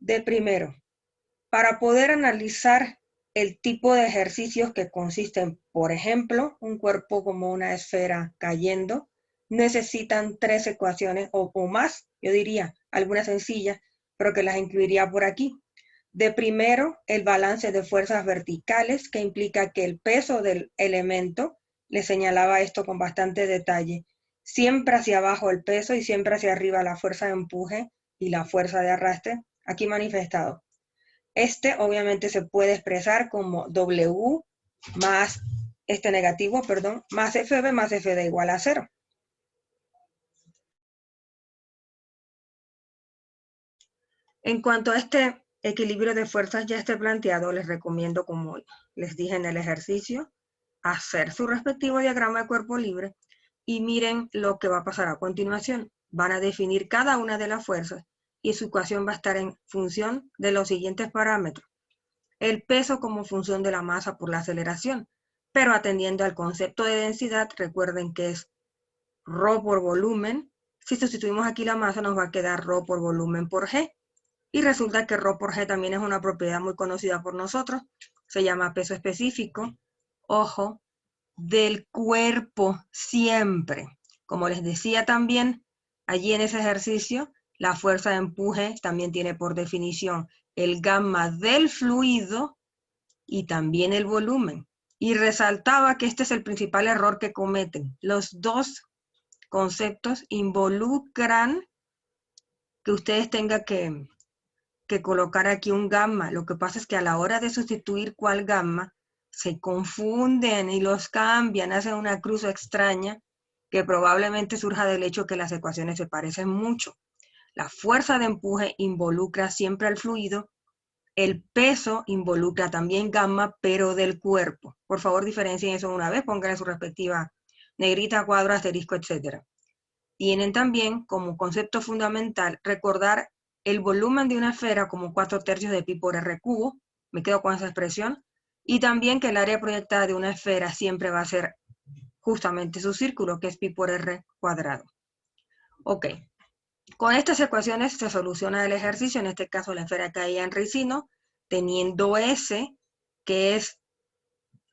De primero, para poder analizar el tipo de ejercicios que consisten, por ejemplo, un cuerpo como una esfera cayendo, necesitan 3 ecuaciones o más, yo diría, algunas sencillas, pero que las incluiría por aquí. De primero, el balance de fuerzas verticales, que implica que el peso del elemento, le señalaba esto con bastante detalle, siempre hacia abajo el peso y siempre hacia arriba la fuerza de empuje y la fuerza de arrastre, aquí manifestado. Este obviamente se puede expresar como W más este negativo, perdón, más FB más FD igual a 0. En cuanto a este equilibrio de fuerzas ya esté planteado, les recomiendo, como les dije en el ejercicio, hacer su respectivo diagrama de cuerpo libre y miren lo que va a pasar a continuación. Van a definir cada una de las fuerzas y su ecuación va a estar en función de los siguientes parámetros. El peso como función de la masa por la aceleración, pero atendiendo al concepto de densidad, recuerden que es ρ por volumen. Si sustituimos aquí la masa, nos va a quedar ρ por volumen por g. Y resulta que ρ por g también es una propiedad muy conocida por nosotros. Se llama peso específico. Ojo, del cuerpo siempre. Como les decía también, allí en ese ejercicio, la fuerza de empuje también tiene por definición el gamma del fluido y también el volumen. Y resaltaba que este es el principal error que cometen. Los dos conceptos involucran que ustedes tengan que colocar aquí un gamma. Lo que pasa es que a la hora de sustituir cuál gamma, se confunden y los cambian, hacen una cruz extraña que probablemente surja del hecho que las ecuaciones se parecen mucho. La fuerza de empuje involucra siempre al fluido, el peso involucra también gamma, pero del cuerpo. Por favor, diferencien eso una vez, pónganle su respectiva negrita, cuadro, asterisco, etc. Tienen también como concepto fundamental recordar el volumen de una esfera como 4/3 de pi por r cubo, me quedo con esa expresión, y también que el área proyectada de una esfera siempre va a ser justamente su círculo, que es pi por r cuadrado. Ok, con estas ecuaciones se soluciona el ejercicio, en este caso la esfera caía en ricino, teniendo S, que es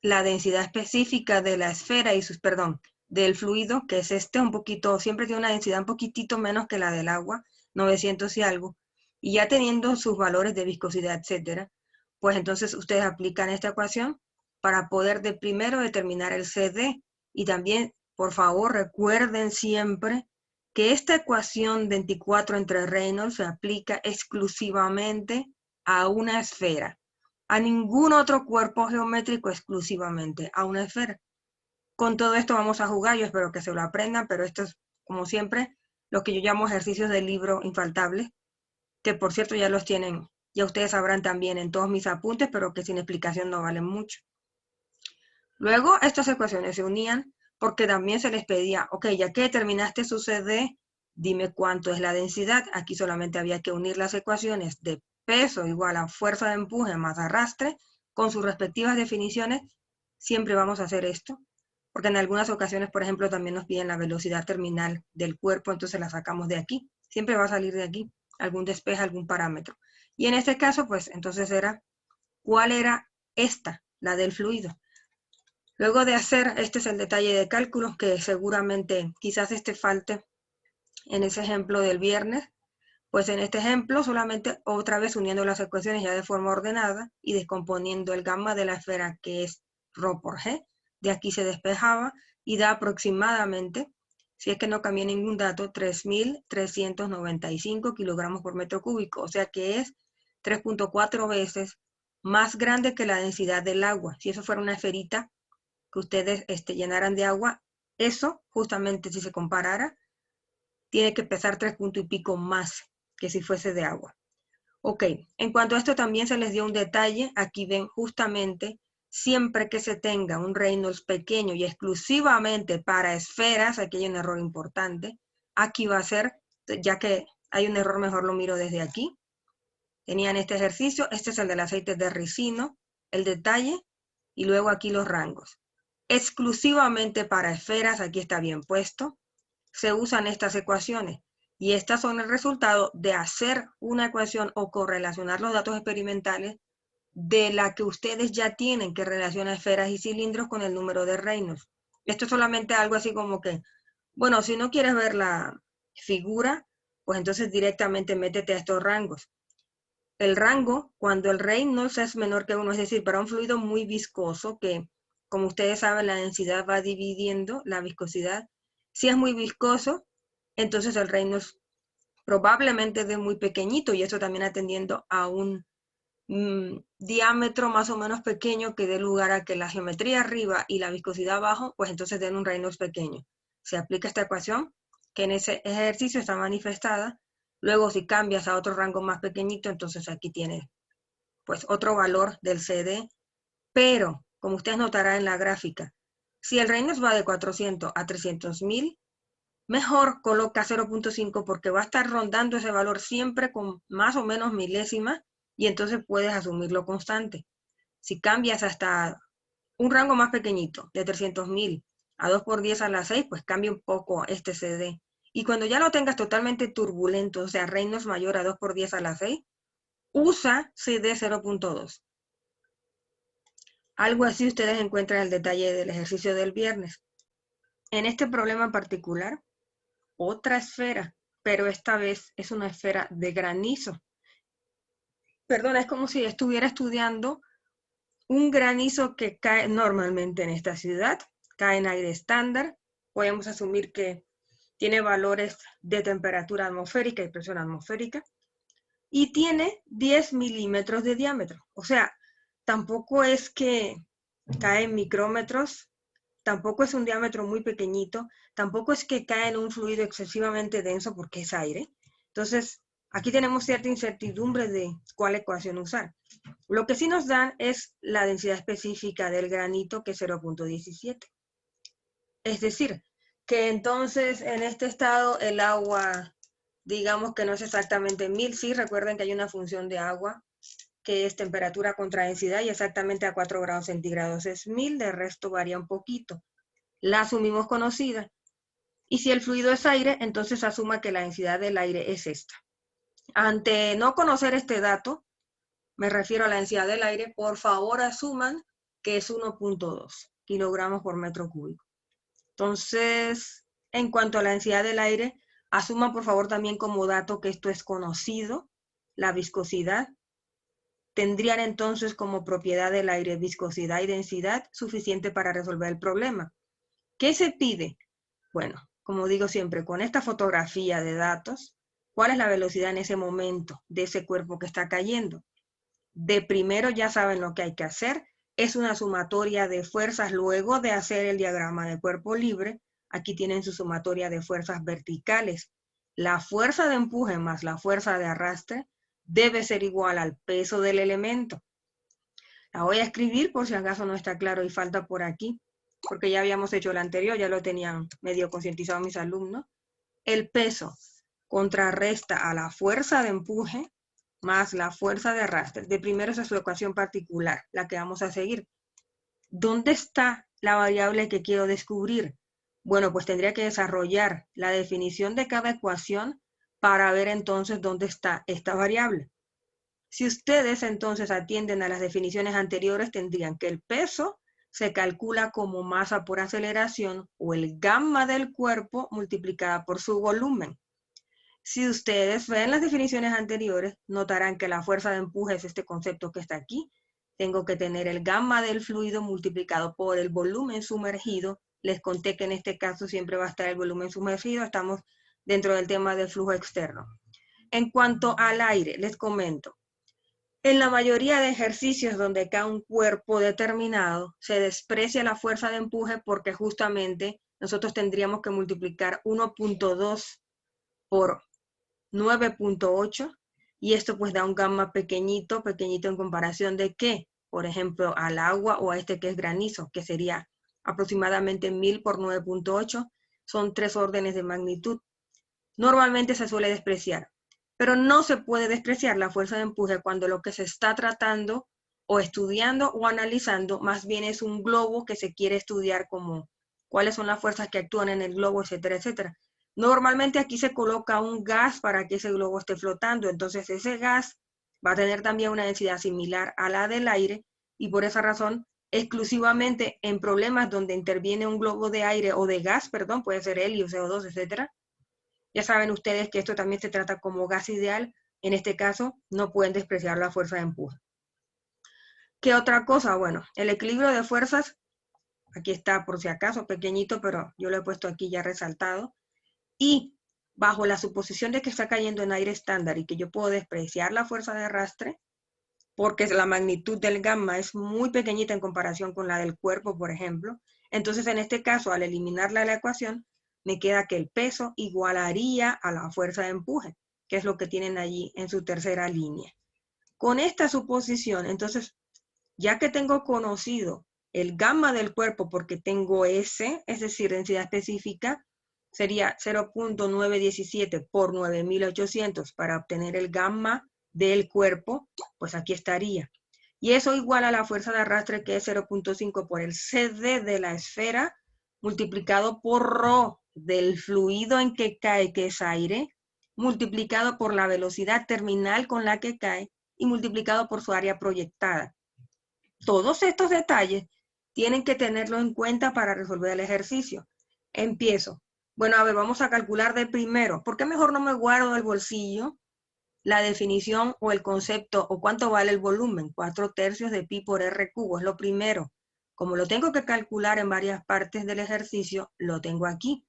la densidad específica de la esfera y sus, perdón, del fluido, que es un poquito, siempre tiene una densidad un poquitito menos que la del agua, 900 y algo, y ya teniendo sus valores de viscosidad, etcétera, pues entonces ustedes aplican esta ecuación para poder de primero determinar el CD, y también, por favor, recuerden siempre que esta ecuación 24 entre Reynolds se aplica exclusivamente a una esfera, a ningún otro cuerpo geométrico, exclusivamente a una esfera. Con todo esto vamos a jugar, yo espero que se lo aprendan, pero esto es, como siempre, lo que yo llamo ejercicios del libro infaltables, que por cierto ya los tienen, ya ustedes sabrán también en todos mis apuntes, pero que sin explicación no valen mucho. Luego estas ecuaciones se unían porque también se les pedía, ok, ya que determinaste su CD, dime cuánto es la densidad. Aquí solamente había que unir las ecuaciones de peso igual a fuerza de empuje más arrastre con sus respectivas definiciones. Siempre vamos a hacer esto, porque en algunas ocasiones, por ejemplo, también nos piden la velocidad terminal del cuerpo, entonces la sacamos de aquí. Siempre va a salir de aquí algún despeje, algún parámetro. Y en este caso, pues entonces era, ¿cuál era esta? La del fluido. Luego de hacer, este es el detalle de cálculos que seguramente quizás falte en ese ejemplo del viernes, pues en este ejemplo solamente otra vez uniendo las ecuaciones ya de forma ordenada y descomponiendo el gamma de la esfera que es ρ por g, de aquí se despejaba y da aproximadamente, si es que no cambié ningún dato, 3.395 kilogramos por metro cúbico, o sea que es 3.4 veces más grande que la densidad del agua. Si eso fuera una esferita que ustedes llenaran de agua, eso justamente si se comparara, tiene que pesar 3 puntos y pico más que si fuese de agua. Ok, en cuanto a esto también se les dio un detalle, aquí ven justamente, siempre que se tenga un Reynolds pequeño y exclusivamente para esferas, aquí hay un error importante, aquí va a ser, ya que hay un error, mejor lo miro desde aquí, tenían este ejercicio, este es el del aceite de ricino, el detalle, y luego aquí los rangos. Exclusivamente para esferas, aquí está bien puesto, se usan estas ecuaciones. Y estas son el resultado de hacer una ecuación o correlacionar los datos experimentales de la que ustedes ya tienen, que relaciona esferas y cilindros con el número de Reynolds. Esto es solamente algo así como que, bueno, si no quieres ver la figura, pues entonces directamente métete a estos rangos. El rango, cuando el Reynolds es menor que 1, es decir, para un fluido muy viscoso, que como ustedes saben, la densidad va dividiendo la viscosidad. Si es muy viscoso, entonces el Reynolds probablemente es de muy pequeñito, y eso también atendiendo a un diámetro más o menos pequeño que dé lugar a que la geometría arriba y la viscosidad abajo, pues entonces den un Reynolds pequeño. Se aplica esta ecuación que en ese ejercicio está manifestada. Luego, si cambias a otro rango más pequeñito, entonces aquí tienes pues otro valor del CD. Pero, como ustedes notarán en la gráfica, si el Reynolds va de 400 a 300.000, mejor coloca 0.5 porque va a estar rondando ese valor siempre con más o menos milésimas, y entonces puedes asumirlo constante. Si cambias hasta un rango más pequeñito, de 300.000 a 2 por 10 a la 6, pues cambia un poco este CD. Y cuando ya lo tengas totalmente turbulento, o sea, Reynolds mayor a 2 por 10 a la 6, usa CD 0.2. Algo así ustedes encuentran el detalle del ejercicio del viernes. En este problema en particular, otra esfera, pero esta vez es una esfera de granizo. Perdona, es como si estuviera estudiando un granizo que cae normalmente en esta ciudad, cae en aire estándar. Podemos asumir que tiene valores de temperatura atmosférica y presión atmosférica, y tiene 10 milímetros de diámetro. O sea, tampoco es que cae en micrómetros, tampoco es un diámetro muy pequeñito, tampoco es que cae en un fluido excesivamente denso porque es aire. Entonces, aquí tenemos cierta incertidumbre de cuál ecuación usar. Lo que sí nos dan es la densidad específica del granito, que es 0.17. Es decir, que entonces en este estado el agua, digamos que no es exactamente 1000, sí, recuerden que hay una función de agua que es temperatura contra densidad, y exactamente a 4 grados centígrados es 1000, de resto varía un poquito. La asumimos conocida. Y si el fluido es aire, entonces asuma que la densidad del aire es esta. Ante no conocer este dato, me refiero a la densidad del aire, por favor asuman que es 1.2 kilogramos por metro cúbico. Entonces, en cuanto a la densidad del aire, asuman por favor también como dato que esto es conocido, la viscosidad. Tendrían entonces como propiedad del aire viscosidad y densidad suficiente para resolver el problema. ¿Qué se pide? Bueno, como digo siempre, con esta fotografía de datos, ¿cuál es la velocidad en ese momento de ese cuerpo que está cayendo? De primero ya saben lo que hay que hacer, es una sumatoria de fuerzas luego de hacer el diagrama de cuerpo libre. Aquí tienen su sumatoria de fuerzas verticales. La fuerza de empuje más la fuerza de arrastre debe ser igual al peso del elemento. La voy a escribir por si acaso no está claro y falta por aquí, porque ya habíamos hecho la anterior, ya lo tenían medio concientizado mis alumnos. El peso contrarresta a la fuerza de empuje más la fuerza de arrastre. De primero esa es su ecuación particular, la que vamos a seguir. ¿Dónde está la variable que quiero descubrir? Bueno, pues tendría que desarrollar la definición de cada ecuación para ver entonces dónde está esta variable. Si ustedes entonces atienden a las definiciones anteriores, tendrían que el peso se calcula como masa por aceleración, o el gamma del cuerpo multiplicada por su volumen. Si ustedes ven las definiciones anteriores, notarán que la fuerza de empuje es este concepto que está aquí. Tengo que tener el gamma del fluido multiplicado por el volumen sumergido. Les conté que en este caso siempre va a estar el volumen sumergido. Estamos dentro del tema del flujo externo. En cuanto al aire, les comento. En la mayoría de ejercicios donde cae un cuerpo determinado, se desprecia la fuerza de empuje porque justamente nosotros tendríamos que multiplicar 1.2 por 9.8, y esto pues da un gamma pequeñito, pequeñito en comparación de qué, por ejemplo, al agua o a este que es granizo, que sería aproximadamente 1000 por 9.8, son 3 órdenes de magnitud. Normalmente se suele despreciar, pero no se puede despreciar la fuerza de empuje cuando lo que se está tratando o estudiando o analizando más bien es un globo que se quiere estudiar, como cuáles son las fuerzas que actúan en el globo, etcétera, etcétera. Normalmente aquí se coloca un gas para que ese globo esté flotando, entonces ese gas va a tener también una densidad similar a la del aire y por esa razón, exclusivamente en problemas donde interviene un globo de aire o de gas, perdón, puede ser helio, CO2, etcétera. Ya saben ustedes que esto también se trata como gas ideal. En este caso, no pueden despreciar la fuerza de empuje. ¿Qué otra cosa? Bueno, el equilibrio de fuerzas, aquí está por si acaso, pequeñito, pero yo lo he puesto aquí ya resaltado. Y bajo la suposición de que está cayendo en aire estándar y que yo puedo despreciar la fuerza de arrastre, porque la magnitud del gamma es muy pequeñita en comparación con la del cuerpo, por ejemplo. Entonces, en este caso, al eliminarla de la ecuación, me queda que el peso igualaría a la fuerza de empuje, que es lo que tienen allí en su tercera línea. Con esta suposición, entonces, ya que tengo conocido el gamma del cuerpo porque tengo S, es decir, densidad específica, sería 0.917 por 9.800 para obtener el gamma del cuerpo, pues aquí estaría. Y eso igual a la fuerza de arrastre que es 0.5 por el CD de la esfera multiplicado por ρ del fluido en que cae, que es aire, multiplicado por la velocidad terminal con la que cae y multiplicado por su área proyectada. Todos estos detalles tienen que tenerlo en cuenta para resolver el ejercicio. Empiezo. Bueno, a ver, vamos a calcular de primero. ¿Por qué mejor no me guardo del bolsillo la definición o el concepto o cuánto vale el volumen? 4/3 de pi por r cubo es lo primero. Como lo tengo que calcular en varias partes del ejercicio, lo tengo aquí.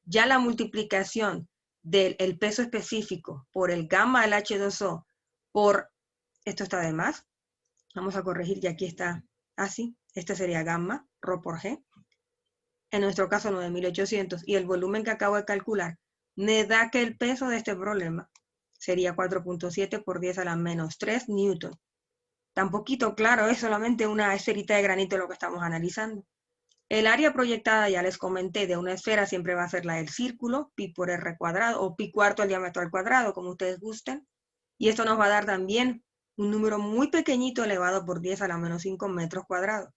Ya la multiplicación del peso específico por el gamma del H2O por, esto está de más, vamos a corregir y aquí está así, este sería gamma, ρ por g, en nuestro caso 9.800, y el volumen que acabo de calcular me da que el peso de este problema sería 4.7 por 10 a la menos 3 newton. Tan poquito, claro, es solamente una esferita de granito lo que estamos analizando. El área proyectada, ya les comenté, de una esfera siempre va a ser la del círculo, pi por r cuadrado, o pi cuarto al diámetro al cuadrado, como ustedes gusten. Y esto nos va a dar también un número muy pequeñito elevado por 10 a la menos 5 metros cuadrados.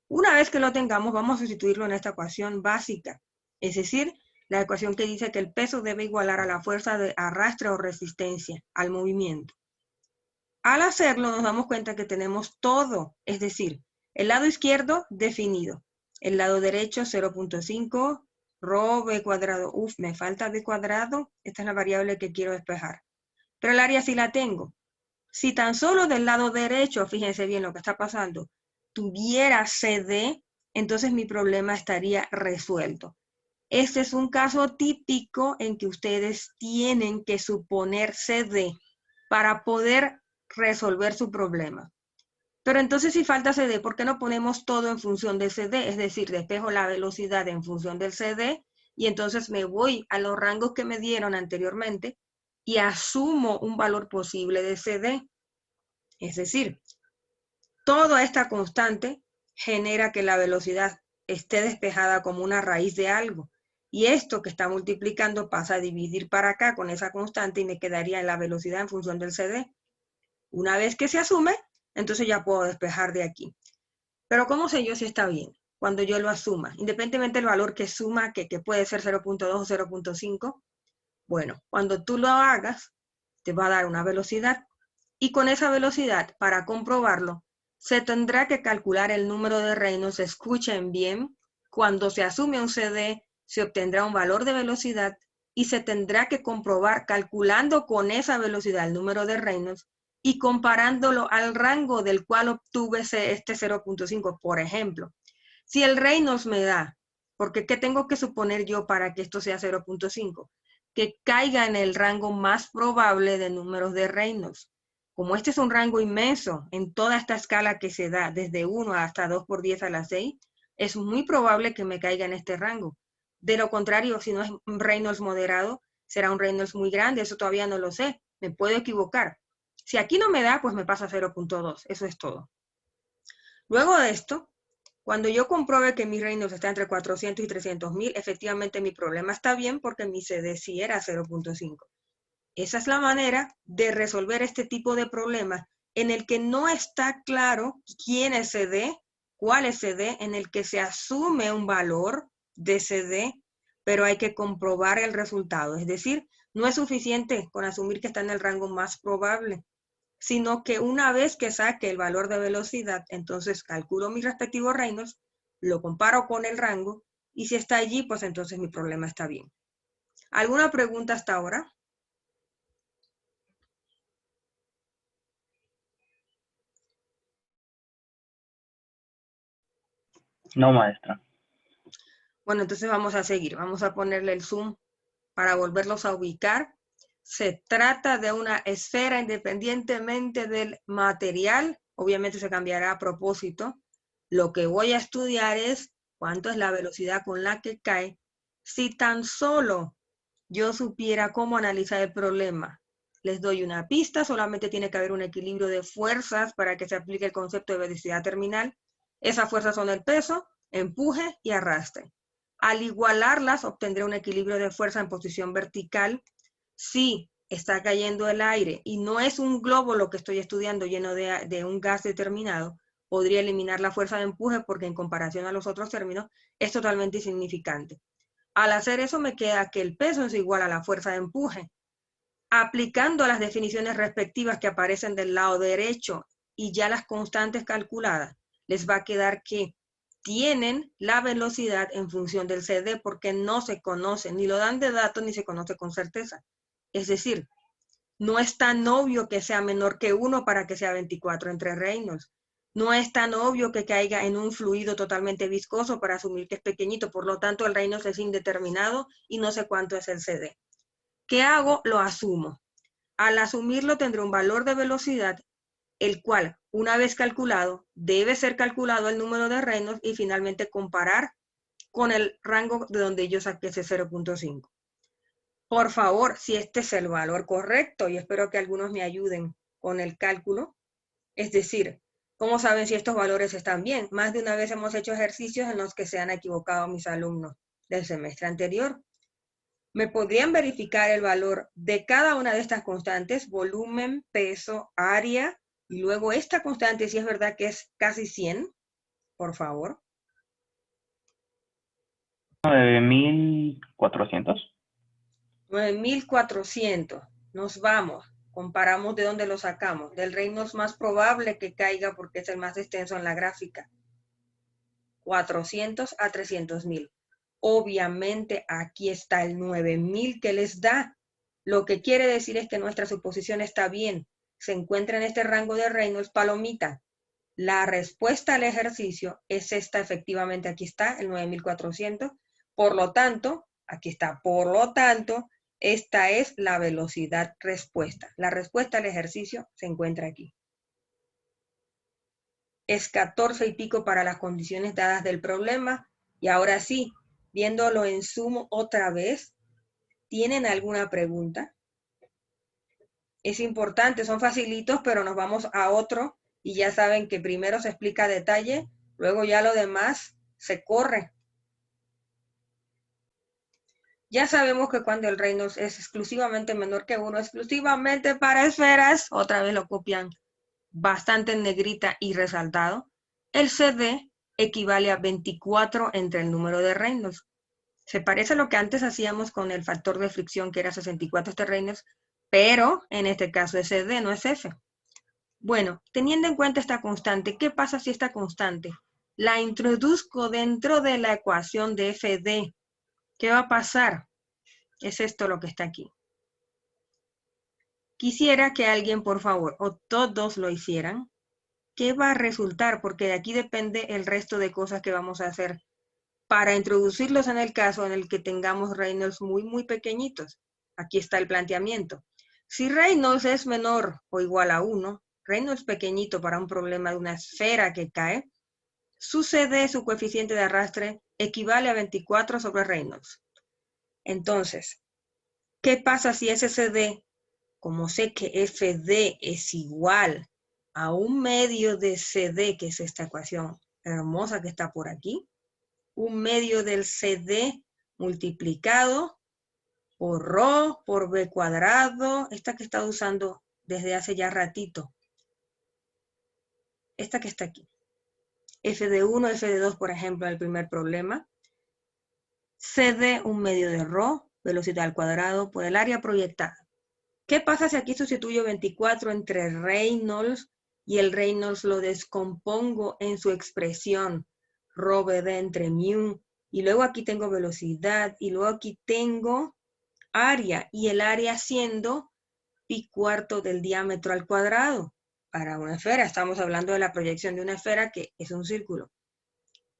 Una vez que lo tengamos, vamos a sustituirlo en esta ecuación básica, es decir, la ecuación que dice que el peso debe igualar a la fuerza de arrastre o resistencia al movimiento. Al hacerlo, nos damos cuenta que tenemos todo, es decir, el lado izquierdo definido, el lado derecho 0.5, ρ b cuadrado, me falta b cuadrado, esta es la variable que quiero despejar, pero el área sí la tengo. Si tan solo del lado derecho, fíjense bien lo que está pasando, tuviera CD, entonces mi problema estaría resuelto. Este es un caso típico en que ustedes tienen que suponer CD para poder resolver su problema. Pero entonces si falta CD, ¿por qué no ponemos todo en función de CD? Es decir, despejo la velocidad en función del CD y entonces me voy a los rangos que me dieron anteriormente y asumo un valor posible de CD. Es decir, toda esta constante genera que la velocidad esté despejada como una raíz de algo. Y esto que está multiplicando pasa a dividir para acá con esa constante y me quedaría en la velocidad en función del CD. Una vez que se asume, entonces ya puedo despejar de aquí. Pero ¿cómo sé yo si está bien? Cuando yo lo asuma, independientemente del valor que suma, que puede ser 0.2 o 0.5, bueno, cuando tú lo hagas, te va a dar una velocidad. Y con esa velocidad, para comprobarlo, se tendrá que calcular el número de Reynolds. Escuchen bien, cuando se asume un CD, se obtendrá un valor de velocidad y se tendrá que comprobar calculando con esa velocidad el número de Reynolds y comparándolo al rango del cual obtuve este 0.5. Por ejemplo, si el Reynolds me da, porque ¿qué tengo que suponer yo para que esto sea 0.5? Que caiga en el rango más probable de números de Reynolds. Como este es un rango inmenso en toda esta escala que se da desde 1 hasta 2 por 10 a la 6, es muy probable que me caiga en este rango. De lo contrario, si no es un Reynolds moderado, será un Reynolds muy grande, eso todavía no lo sé, me puedo equivocar. Si aquí no me da, pues me pasa 0.2, eso es todo. Luego de esto, cuando yo compruebe que mi Reynolds está entre 400 y 300.000, efectivamente mi problema está bien porque mi CD sí era 0.5. Esa es la manera de resolver este tipo de problema en el que no está claro quién es CD, cuál es CD, en el que se asume un valor de CD pero hay que comprobar el resultado. Es decir, no es suficiente con asumir que está en el rango más probable, sino que una vez que saque el valor de velocidad, entonces calculo mi respectivo Reynolds, lo comparo con el rango, y si está allí, pues entonces mi problema está bien. ¿Alguna pregunta hasta ahora? No, maestra. Bueno, entonces vamos a seguir. Vamos a ponerle el zoom para volverlos a ubicar. Se trata de una esfera independientemente del material. Obviamente se cambiará a propósito. Lo que voy a estudiar es cuánto es la velocidad con la que cae. Si tan solo yo supiera cómo analizar el problema, les doy una pista. Solamente tiene que haber un equilibrio de fuerzas para que se aplique el concepto de velocidad terminal. Esas fuerzas son el peso, empuje y arrastre. Al igualarlas, obtendré un equilibrio de fuerza en posición vertical. Si está cayendo el aire y no es un globo lo que estoy estudiando lleno de un gas determinado, podría eliminar la fuerza de empuje porque en comparación a los otros términos es totalmente insignificante. Al hacer eso me queda que el peso es igual a la fuerza de empuje. Aplicando las definiciones respectivas que aparecen del lado derecho y ya las constantes calculadas, les va a quedar que tienen la velocidad en función del CD porque no se conoce, ni lo dan de datos ni se conoce con certeza. Es decir, no es tan obvio que sea menor que 1 para que sea 24 entre Reynolds. No es tan obvio que caiga en un fluido totalmente viscoso para asumir que es pequeñito, por lo tanto el Reynolds es indeterminado y no sé cuánto es el CD. ¿Qué hago? Lo asumo. Al asumirlo tendré un valor de velocidad, el cual, una vez calculado, debe ser calculado el número de Reynolds y finalmente comparar con el rango de donde yo saqué ese 0.5. Por favor, si este es el valor correcto, y espero que algunos me ayuden con el cálculo, es decir, ¿cómo saben si estos valores están bien? Más de una vez hemos hecho ejercicios en los que se han equivocado mis alumnos del semestre anterior. ¿Me podrían verificar el valor de cada una de estas constantes? Volumen, peso, área, y luego esta constante, si es verdad que es casi 100, por favor. 9.400. 9.400. Nos vamos. Comparamos de dónde lo sacamos. Del Reynolds más probable que caiga porque es el más extenso en la gráfica. 400 a 300.000. Obviamente aquí está el 9.000 que les da. Lo que quiere decir es que nuestra suposición está bien. Se encuentra en este rango de Reynolds palomita. La respuesta al ejercicio es esta, efectivamente, aquí está, el 9.400. Por lo tanto, aquí está, por lo tanto, esta es la velocidad respuesta. La respuesta al ejercicio se encuentra aquí. Es 14 y pico para las condiciones dadas del problema. Y ahora sí, viéndolo en sumo otra vez, ¿tienen alguna pregunta? Es importante, son facilitos, pero nos vamos a otro y ya saben que primero se explica a detalle, luego ya lo demás se corre. Ya sabemos que cuando el Reynolds es exclusivamente menor que 1, exclusivamente para esferas, otra vez lo copian bastante en negrita y resaltado, el CD equivale a 24 entre el número de Reynolds. Se parece a lo que antes hacíamos con el factor de fricción, que era 64 este Reynolds, pero en este caso es CD, no es F. Bueno, teniendo en cuenta esta constante, ¿qué pasa si esta constante la introduzco dentro de la ecuación de FD? ¿Qué va a pasar? Es esto lo que está aquí. Quisiera que alguien, por favor, o todos lo hicieran. ¿Qué va a resultar? Porque de aquí depende el resto de cosas que vamos a hacer para introducirlos en el caso en el que tengamos Reynolds muy pequeñitos. Aquí está el planteamiento. Si Reynolds es menor o igual a 1, Reynolds pequeñito para un problema de una esfera que cae, su CD, su coeficiente de arrastre, equivale a 24 sobre Reynolds. Entonces, ¿qué pasa si ese CD, como sé que FD es igual a un medio de CD, que es esta ecuación hermosa que está por aquí, un medio del CD multiplicado por ρ por b cuadrado, esta que he estado usando desde hace ya ratito, esta que está aquí, f de 1, f de 2, por ejemplo, en el primer problema, CD, un medio de ρ, velocidad al cuadrado, por el área proyectada. ¿Qué pasa si aquí sustituyo 24 entre Reynolds y el Reynolds lo descompongo en su expresión ρ/VD entre mu, y luego aquí tengo velocidad, y luego aquí tengo área, y el área siendo pi² del diámetro al cuadrado? Para una esfera, estamos hablando de la proyección de una esfera que es un círculo.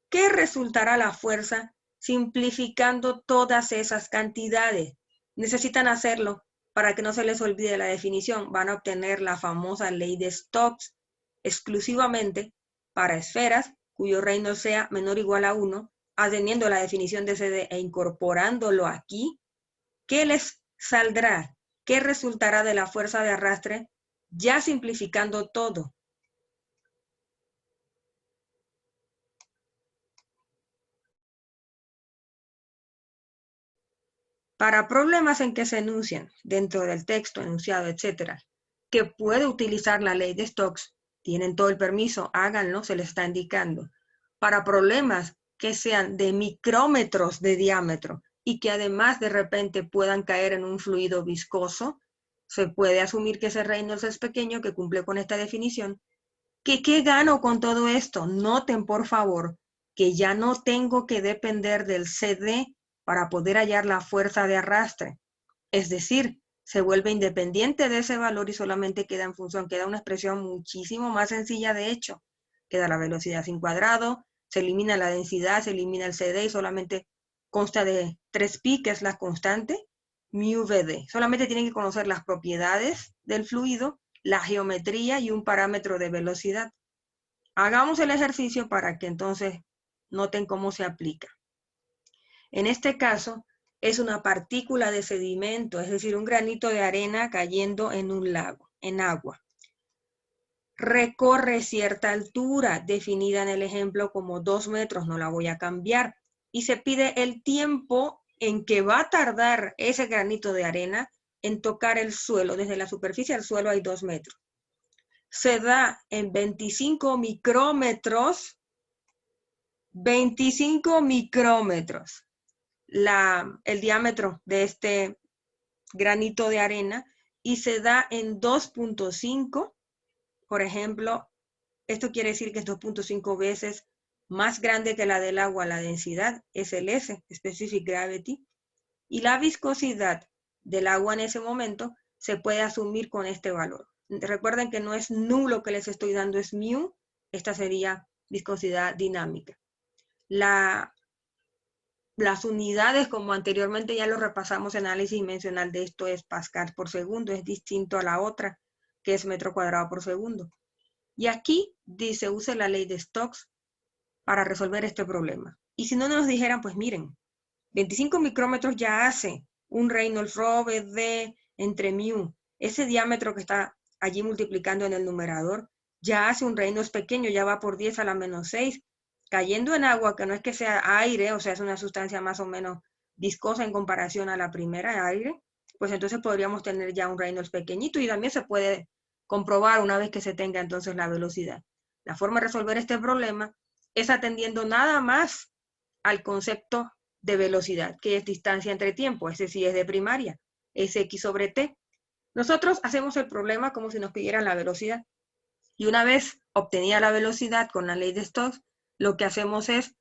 ¿Qué resultará la fuerza simplificando todas esas cantidades? Necesitan hacerlo para que no se les olvide la definición. Van a obtener la famosa ley de Stokes exclusivamente para esferas cuyo Reynolds sea menor o igual a 1, atendiendo la definición de CD e incorporándolo aquí. ¿Qué les saldrá? ¿Qué resultará de la fuerza de arrastre? Ya simplificando todo. Para problemas en que se enuncian dentro del texto, enunciado, etc., que puede utilizar la ley de Stokes, tienen todo el permiso, háganlo, se les está indicando. Para problemas que sean de micrómetros de diámetro y que además de repente puedan caer en un fluido viscoso, se puede asumir que ese Reynolds es pequeño, que cumple con esta definición. ¿Qué gano con todo esto? Noten, por favor, que ya no tengo que depender del CD para poder hallar la fuerza de arrastre. Es decir, se vuelve independiente de ese valor y solamente queda en función, queda una expresión muchísimo más sencilla de hecho. Queda la velocidad sin cuadrado, se elimina la densidad, se elimina el CD y solamente consta de 3pi, que es la constante, mu/VD. Solamente tienen que conocer las propiedades del fluido, la geometría y un parámetro de velocidad. Hagamos el ejercicio para que entonces noten cómo se aplica. En este caso, es una partícula de sedimento, es decir, un granito de arena cayendo en un lago, en agua. Recorre cierta altura, definida en el ejemplo como 2 metros, no la voy a cambiar, y se pide el tiempo en que va a tardar ese granito de arena en tocar el suelo. Desde la superficie al suelo hay 2 metros. Se da en 25 micrómetros, 25 micrómetros. El diámetro de este granito de arena y se da en 2.5, por ejemplo, esto quiere decir que es 2.5 veces más grande que la del agua, la densidad es el S, Specific Gravity, y la viscosidad del agua en ese momento se puede asumir con este valor. Recuerden que no es nulo que les estoy dando, es mu, esta sería viscosidad dinámica. Las unidades, como anteriormente ya lo repasamos en análisis dimensional de esto, es pascal por segundo, es distinto a la otra, que es metro cuadrado por segundo. Y aquí dice, use la ley de Stokes para resolver este problema. Y si no nos dijeran, pues miren, 25 micrómetros ya hace un Reynolds ρ/VD entre mu. Ese diámetro que está allí multiplicando en el numerador, ya hace un Reynolds pequeño, ya va por 10 a la menos 6. Cayendo en agua, que no es que sea aire, o sea, es una sustancia más o menos viscosa en comparación a la primera, aire, pues entonces podríamos tener ya un Reynolds pequeñito y también se puede comprobar una vez que se tenga entonces la velocidad. La forma de resolver este problema es atendiendo nada más al concepto de velocidad, que es distancia entre tiempo, ese sí es de primaria, es x sobre t. Nosotros hacemos el problema como si nos pidieran la velocidad. Y una vez obtenida la velocidad con la ley de Stokes, lo que hacemos es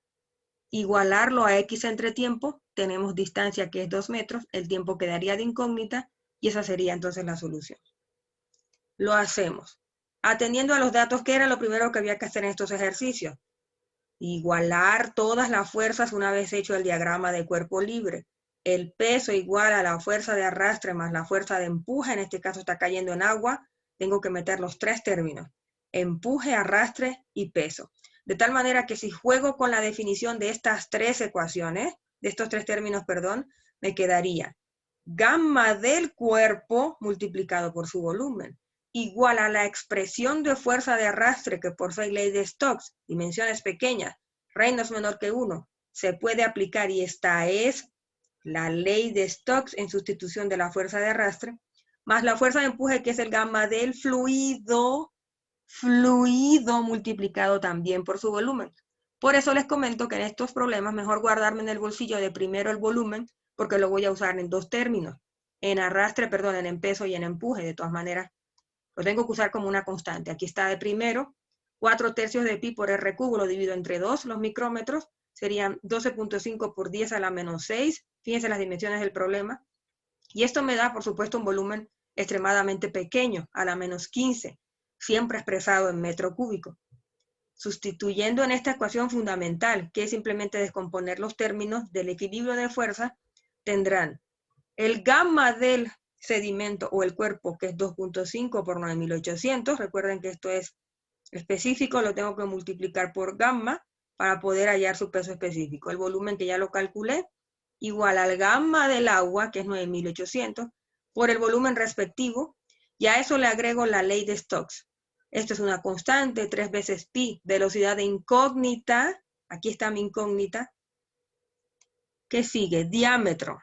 igualarlo a x entre tiempo, tenemos distancia que es 2 metros, el tiempo quedaría de incógnita, y esa sería entonces la solución. Lo hacemos. Atendiendo a los datos, ¿qué era lo primero que había que hacer en estos ejercicios? Igualar todas las fuerzas una vez hecho el diagrama de cuerpo libre. El peso igual a la fuerza de arrastre más la fuerza de empuje, en este caso está cayendo en agua, tengo que meter los 3 términos, empuje, arrastre y peso. De tal manera que si juego con la definición de estas 3 ecuaciones, de estos 3 términos, perdón, me quedaría gamma del cuerpo multiplicado por su volumen, igual a la expresión de fuerza de arrastre que por su ley de Stokes, dimensiones pequeñas, Reynolds menor que 1, se puede aplicar, y esta es la ley de Stokes en sustitución de la fuerza de arrastre, más la fuerza de empuje que es el gamma del fluido multiplicado también por su volumen. Por eso les comento que en estos problemas mejor guardarme en el bolsillo de primero el volumen, porque lo voy a usar en dos términos, en arrastre, perdón, en peso y en empuje. De todas maneras, lo tengo que usar como una constante. Aquí está de primero, 4/3 de pi por r cubo, lo divido entre 2, los micrómetros, serían 12.5 por 10 a la menos 6. Fíjense las dimensiones del problema. Y esto me da, por supuesto, un volumen extremadamente pequeño, a la menos 15, siempre expresado en metro cúbico. Sustituyendo en esta ecuación fundamental, que es simplemente descomponer los términos del equilibrio de fuerza, tendrán el gamma del sedimento o el cuerpo, que es 2.5 por 9.800. Recuerden que esto es específico, lo tengo que multiplicar por gamma para poder hallar su peso específico. El volumen, que ya lo calculé, igual al gamma del agua, que es 9.800, por el volumen respectivo, y a eso le agrego la ley de Stokes. Esto es una constante, 3 veces pi, velocidad de incógnita, aquí está mi incógnita, que sigue, diámetro,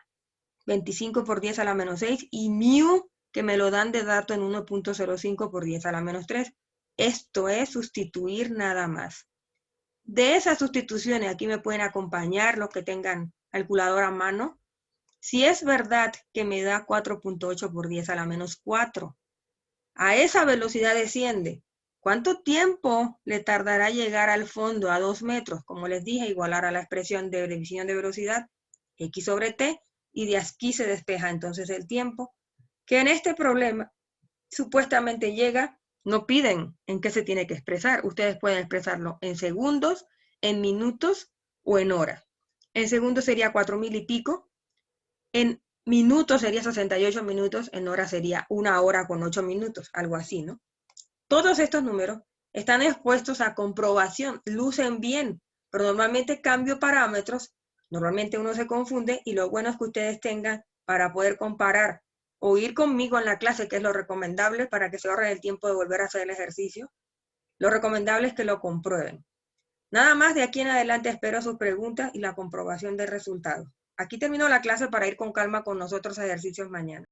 25 por 10 a la menos 6, y mu, que me lo dan de dato en 1.05 por 10 a la menos 3. Esto es sustituir nada más. De esas sustituciones, aquí me pueden acompañar los que tengan calculadora a mano. Si es verdad que me da 4.8 por 10 a la menos 4, a esa velocidad desciende, ¿cuánto tiempo le tardará llegar al fondo a 2 metros? Como les dije, igualar a la expresión de división de velocidad, x sobre t, y de aquí se despeja entonces el tiempo, que en este problema supuestamente llega. No piden en qué se tiene que expresar. Ustedes pueden expresarlo en segundos, en minutos o en horas. En segundos sería 4.000 y pico. En minutos sería 68 minutos. En horas sería 1 hora con 8 minutos. Algo así, ¿no? Todos estos números están expuestos a comprobación. Lucen bien, pero normalmente cambio parámetros. Normalmente uno se confunde, y lo bueno es que ustedes tengan para poder comparar o ir conmigo en la clase, que es lo recomendable para que se ahorren el tiempo de volver a hacer el ejercicio. Lo recomendable es que lo comprueben. Nada más, de aquí en adelante espero sus preguntas y la comprobación del resultado. Aquí termino la clase para ir con calma con nosotros a ejercicios mañana.